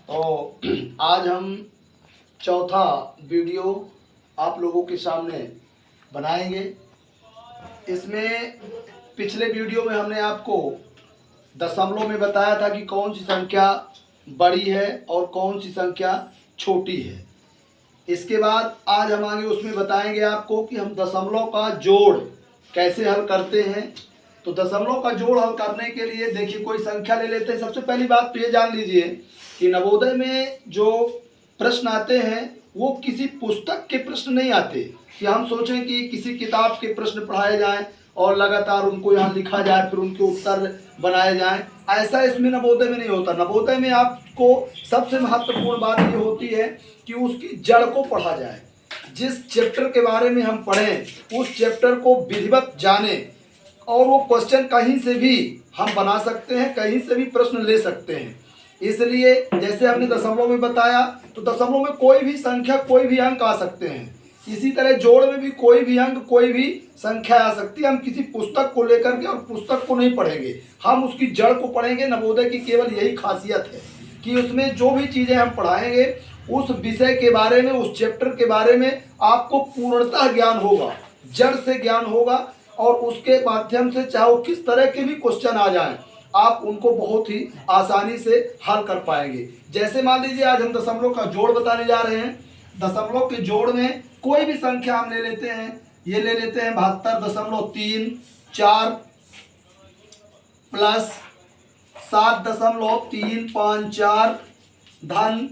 तो आज हम चौथा वीडियो आप लोगों के सामने बनाएंगे। इसमें पिछले वीडियो में हमने आपको दशमलव में बताया था कि कौन सी संख्या बड़ी है और कौन सी संख्या छोटी है। इसके बाद आज हम आगे उसमें बताएंगे आपको कि हम दशमलव का जोड़ कैसे हल करते हैं। तो दशमलव का जोड़ हल करने के लिए देखिए कोई संख्या ले लेते हैं। सबसे पहली बात तो ये जान लीजिए कि नवोदय में जो प्रश्न आते हैं वो किसी पुस्तक के प्रश्न नहीं आते कि हम सोचें कि किसी किताब के प्रश्न पढ़ाए जाएं और लगातार उनको यहाँ लिखा जाए फिर उनके उत्तर बनाए जाएं। ऐसा इसमें नवोदय में नहीं होता। नवोदय में आपको सबसे महत्वपूर्ण बात ये होती है कि उसकी जड़ को पढ़ा जाए। जिस चैप्टर के बारे में हम पढ़ें उस चैप्टर को विधिवत जाने और वो क्वेश्चन कहीं से भी हम बना सकते हैं, कहीं से भी प्रश्न ले सकते हैं। इसलिए जैसे हमने दशमलव में बताया तो दशमलव में कोई भी संख्या कोई भी अंक आ सकते हैं। इसी तरह जोड़ में भी कोई भी अंक कोई भी संख्या आ सकती है। हम किसी पुस्तक को लेकर के और पुस्तक को नहीं पढ़ेंगे, हम उसकी जड़ को पढ़ेंगे। नवोदय की केवल यही खासियत है कि उसमें जो भी चीज़ें हम पढ़ाएंगे उस विषय के बारे में, उस चैप्टर के बारे में आपको पूर्णतः ज्ञान होगा, जड़ से ज्ञान होगा और उसके माध्यम से चाहे वो किस तरह के भी क्वेश्चन आ जाएं आप उनको बहुत ही आसानी से हल कर पाएंगे। जैसे मान लीजिए आज हम दशमलव का जोड़ बताने जा रहे हैं। दशमलव के जोड़ में कोई भी संख्या हम ले लेते हैं। ये ले लेते हैं 72.34 प्लस 7.354 धन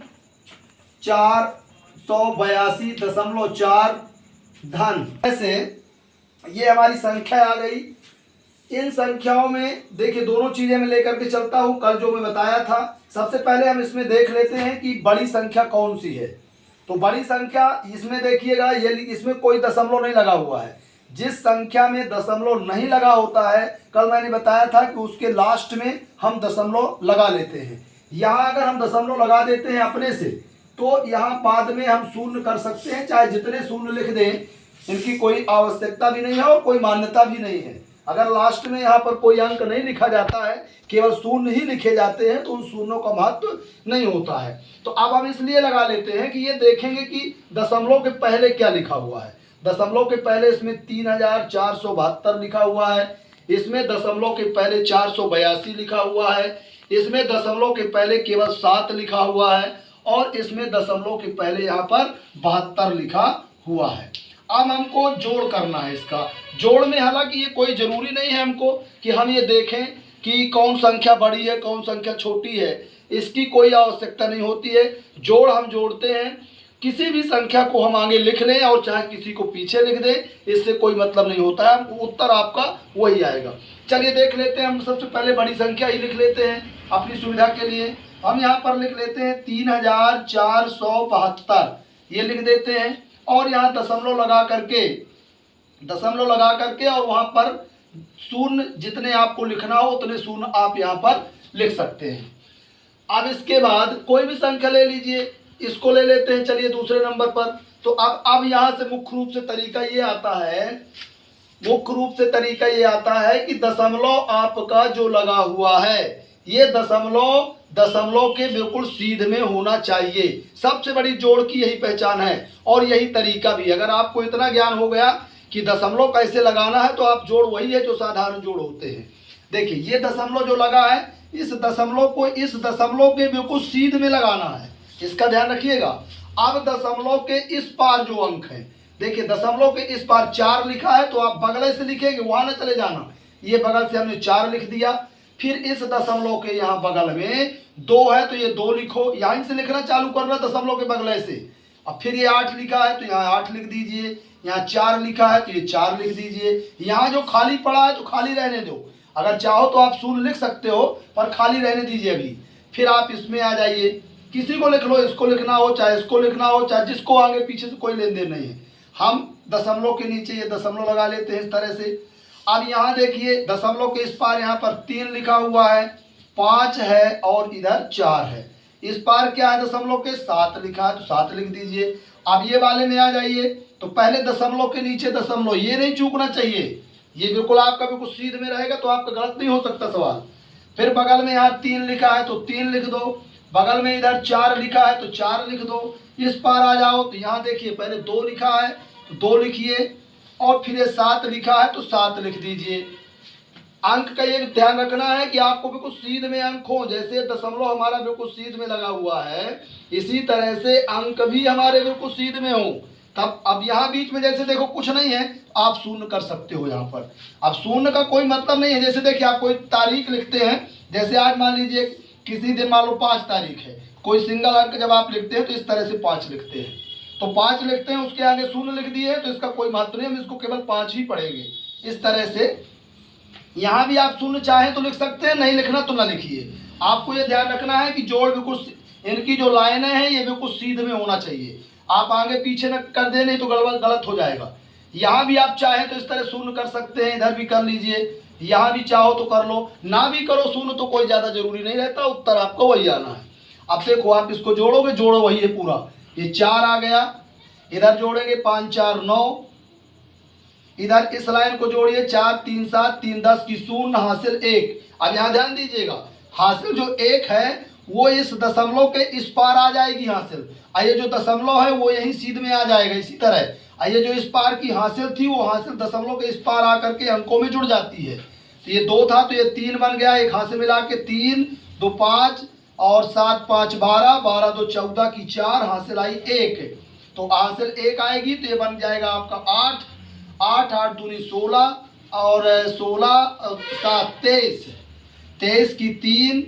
482.4 धन। ऐसे ये हमारी संख्या आ गई। इन संख्याओं में देखिए दोनों चीजें मैं लेकर के चलता हूं कल जो मैं बताया था। सबसे पहले हम इसमें देख लेते हैं कि बड़ी संख्या कौन सी है। तो बड़ी संख्या इसमें देखिएगा ये इसमें कोई दशमलव नहीं लगा हुआ है। जिस संख्या में दशमलव नहीं लगा होता है कल मैंने बताया था कि उसके लास्ट में हम दशमलव लगा लेते हैं। यहाँ अगर हम दशमलव लगा देते हैं अपने से तो यहाँ बाद में हम शून्य कर सकते हैं, चाहे जितने शून्य लिख दें इनकी कोई आवश्यकता भी नहीं है और कोई मान्यता भी नहीं है। अगर लास्ट में यहाँ पर कोई अंक नहीं लिखा जाता है, केवल शून्य ही लिखे जाते हैं, तो उन शून्यों का महत्व नहीं होता है। तो अब हम इसलिए लगा लेते हैं कि ये देखेंगे कि दशमलव के पहले क्या लिखा हुआ है। दशमलव के पहले इसमें 3472 लिखा हुआ है। इसमें दशमलव के पहले 482 लिखा हुआ है। इसमें दशमलव के पहले केवल 7 लिखा हुआ है और इसमें दशमलव के पहले यहाँ पर 72 लिखा हुआ है। अब हमको जोड़ करना है। इसका जोड़ में हालांकि ये कोई ज़रूरी नहीं है हमको कि हम ये देखें कि कौन संख्या बड़ी है कौन संख्या छोटी है, इसकी कोई आवश्यकता नहीं होती है। जोड़ हम जोड़ते हैं, किसी भी संख्या को हम आगे लिख लें और चाहे किसी को पीछे लिख दें, इससे कोई मतलब नहीं होता है, उत्तर आपका वही आएगा। चलिए देख लेते हैं। हम सबसे पहले बड़ी संख्या ही लिख लेते हैं अपनी सुविधा के लिए। हम यहाँ पर लिख लेते हैं 3472 ये लिख देते हैं और यहाँ दशमलव लगा करके और वहाँ पर शून्य जितने आपको लिखना हो उतने शून्य आप यहाँ पर लिख सकते हैं। अब इसके बाद कोई भी संख्या ले लीजिए, इसको ले लेते हैं। चलिए दूसरे नंबर पर। तो अब यहाँ से मुख्य रूप से तरीका ये आता है कि दशमलव आपका जो लगा हुआ है ये दशमलव के बिल्कुल सीध में होना चाहिए। सबसे बड़ी जोड़ की यही पहचान है और यही तरीका भी। अगर आपको इतना ज्ञान हो गया कि दशमलव कैसे लगाना है तो आप जोड़ वही है जो साधारण जोड़ होते हैं। देखिए ये दशमलव जो लगा है इस दशमलव को इस दशमलव के बिल्कुल सीध में लगाना है, इसका ध्यान रखिएगा। अब दशमलव के इस पार जो अंक है, देखिए दशमलव के इस पार 4 लिखा है तो आप बगल से लिखेंगे, वहां ना चले जाना। ये बगल से हमने 4 लिख दिया। फिर इस दशमलव के यहाँ बगल में 2 है तो ये 2 लिखो, यहीं से लिखना चालू करना दशमलव के बगल से। अब फिर ये 8 लिखा है तो यहाँ 8 लिख दीजिए। यहाँ 4 लिखा है तो ये 4 लिख दीजिए। यहाँ जो खाली पड़ा है तो खाली रहने दो, अगर चाहो तो आप शून्य लिख सकते हो पर खाली रहने दीजिए अभी। फिर आप इसमें आ जाइए, किसी को लिख लो, इसको लिखना हो चाहे इसको लिखना हो, चाहे जिसको आगे पीछे से कोई लेन देन नहीं है। हम दशमलव के नीचे ये दशमलव लगा लेते हैं इस तरह से। अब यहाँ देखिए दशमलव के इस पार यहाँ पर 3 लिखा हुआ है, 5 है और इधर 4 है। इस पार क्या है दशमलव के 7 लिखा है तो 7 लिख दीजिए। अब ये वाले में आ जाइए तो पहले दशमलव के नीचे दशमलव, ये नहीं चूकना चाहिए, ये बिल्कुल आपका बिल्कुल सीध में रहेगा तो आपका गलत नहीं हो सकता सवाल। फिर बगल में यहाँ 3 लिखा है तो 3 लिख दो। बगल में इधर 4 लिखा है तो 4 लिख दो। इस पार आ जाओ तो यहाँ देखिए पहले 2 लिखा है तो 2 लिखिए, और फिर ये 7 लिखा है तो 7 लिख दीजिए। अंक का ये ध्यान रखना है कि आपको बिल्कुल सीध में अंक हो, जैसे दशमलव हमारा बिल्कुल सीध में लगा हुआ है, इसी तरह से अंक भी हमारे बिल्कुल सीध में हो। तब अब यहाँ बीच में जैसे देखो कुछ नहीं है, आप शून्य कर सकते हो यहाँ पर। अब शून्य का कोई मतलब नहीं है, जैसे देखिए आप कोई तारीख लिखते हैं, जैसे आज मान लीजिए किसी दिन मान लो 5 तारीख है, कोई सिंगल अंक जब आप लिखते हैं तो इस तरह से 5 लिखते हैं, तो 5 लिखते हैं, उसके आगे शून्य लिख दिए तो इसका कोई महत्व नहीं, हम इसको केवल 5 ही पढ़ेंगे। इस तरह से यहाँ भी आप शून्य चाहें तो लिख सकते हैं, नहीं लिखना तो ना लिखिए। आपको ये ध्यान रखना है कि जोड़ बिल्कुल इनकी जो लाइनें हैं ये बिल्कुल सीधे में होना चाहिए, आप आगे पीछे न कर दे, नहीं तो गलत हो जाएगा। यहाँ भी आप चाहें तो इस तरह शून्य कर सकते हैं, इधर भी कर लीजिए, यहाँ भी चाहो तो कर लो, ना भी करो शून्य तो कोई ज़्यादा जरूरी नहीं रहता, उत्तर आपको वही आना है। अब देखो आप इसको जोड़ोगे, जोड़ो वही है पूरा, ये 4 आ गया, इधर जोड़ेंगे 5 4 9, इधर इस लाइन को जोड़िए 4 3 7 3 10 की शून्य हासिल 1। अब यहाँ ध्यान दीजिएगा, हासिल जो 1 है वो इस दशमलव के इस पार आ जाएगी हासिल, और ये जो दशमलव है वो यहीं सीध में आ जाएगा। इसी तरह ये जो इस पार की हासिल थी वो हासिल दशमलव के इस पार आकर के अंकों में जुड़ जाती है। तो ये 2 था तो ये 3 बन गया, एक हासिल मिला के 3 2 5 और 7 5 12 12 2 14 की 4 हासिल आई 1, तो हासिल 1 आएगी तो ये बन जाएगा आपका 8 8 8 दूनी 16 और 16 7 23 23 की 3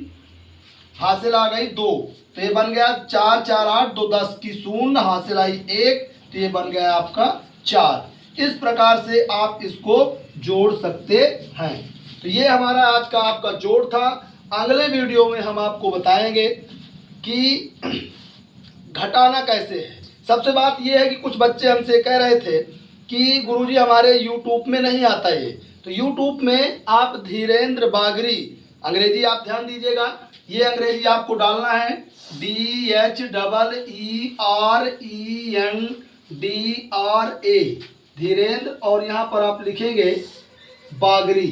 हासिल आ गई 2, तो ये बन गया 4 4 8 2 10 की शून्य हासिल आई 1, तो ये बन गया आपका 4। इस प्रकार से आप इसको जोड़ सकते हैं। तो ये हमारा आज का आपका जोड़ था। अगले वीडियो में हम आपको बताएंगे कि घटाना कैसे है। सबसे बात यह है कि कुछ बच्चे हमसे कह रहे थे कि गुरुजी हमारे YouTube में नहीं आता ये, तो YouTube में आप धीरेन्द्र बागरी, अंग्रेजी आप ध्यान दीजिएगा, ये अंग्रेजी आपको डालना है DHEERENDRA, धीरेन्द्र, और यहाँ पर आप लिखेंगे बागरी।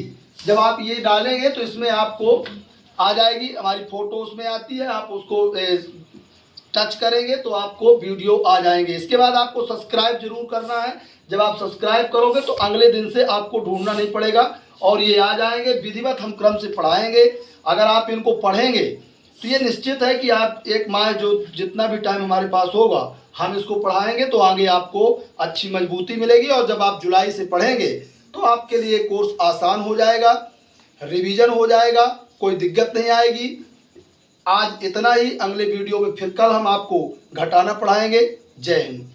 जब आप ये डालेंगे तो इसमें आपको आ जाएगी, हमारी फोटो उसमें आती है, आप उसको टच करेंगे तो आपको वीडियो आ जाएंगे। इसके बाद आपको सब्सक्राइब जरूर करना है, जब आप सब्सक्राइब करोगे तो अगले दिन से आपको ढूंढना नहीं पड़ेगा और ये आ जाएंगे। विधिवत हम क्रम से पढ़ाएंगे, अगर आप इनको पढ़ेंगे तो ये निश्चित है कि आप एक माह जो जितना भी टाइम हमारे पास होगा हम इसको पढ़ाएंगे तो आगे आपको अच्छी मजबूती मिलेगी, और जब आप जुलाई से पढ़ेंगे तो आपके लिए कोर्स आसान हो जाएगा, रिवीजन हो जाएगा, कोई दिक्कत नहीं आएगी। आज इतना ही, अगले वीडियो में फिर कल हम आपको घटाना पढ़ाएंगे। जय हिंद।